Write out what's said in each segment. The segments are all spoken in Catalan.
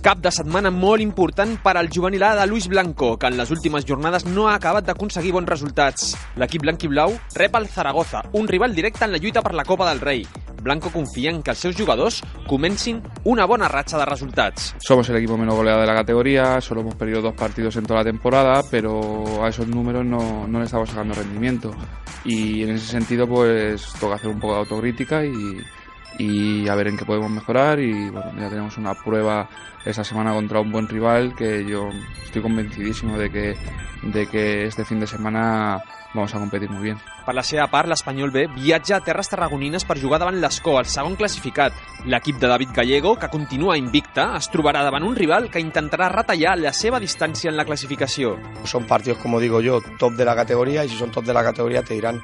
Cap de setmana molt important per al juvenil A de Luis Blanco, que en les últimes jornades no ha acabat d'aconseguir bons resultats. L'equip blanquiblau rep el Zaragoza, un rival directe en la lluita per la Copa del Rei. Blanco confía en que els seus jugadors comencin una bona ratxa de resultats. Somos el equipo menos goleado de la categoría, solo hemos perdido 2 partidos en toda la temporada, pero a esos números no le estamos sacando rendimiento. Y en ese sentido pues toca hacer un poco de autocrítica y a ver en qué podemos mejorar. Y bueno, ya tenemos una prueba esta semana contra un buen rival que yo estoy convencidísimo de que este fin de semana vamos a competir muy bien. Per la seva part, l'Espanyol B viatja a terres tarragonines per jugar davant l'Escó, el segon classificat. L'equip de David Gallego, que continua invicte, es trobarà davant un rival que intentarà retallar la seva distància en la clasificació. Son partidos, como digo yo, top de la categoría, y si son top de la categoría te dirán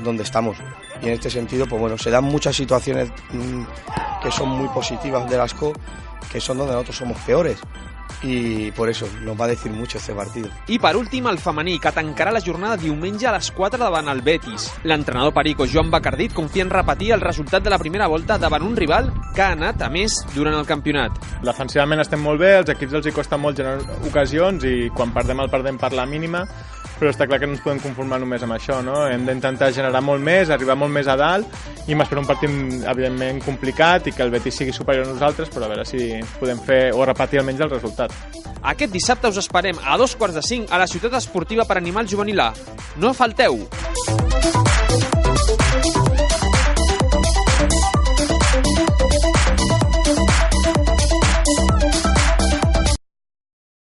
dónde estamos. Y en este sentido, pues bueno, se dan muchas situaciones que son muy positivas de l'Escó, que son donde nosotros somos peores. I per això nos va decir mucho este partido. I per últim, el femení, que tancarà la jornada diumenge a les 4 davant el Betis. L'entrenador perico Joan Bacardit confia en repetir el resultat de la primera volta davant un rival que ha anat a més durant el campionat. Defensivament estem molt bé, els equips els hi costa molt generar ocasions i quan perdem el perdem per la mínima, però està clar que no ens podem conformar només amb això, no? Hem d'intentar generar molt més, arribar molt més a dalt i m'espero un partit evidentment complicat i que el Betis sigui superior a nosaltres, però a veure si podem fer o repetir almenys el resultat. Aquest dissabte us esperem a 2:45 a la Ciutat Esportiva per animar el juvenil A. No falteu!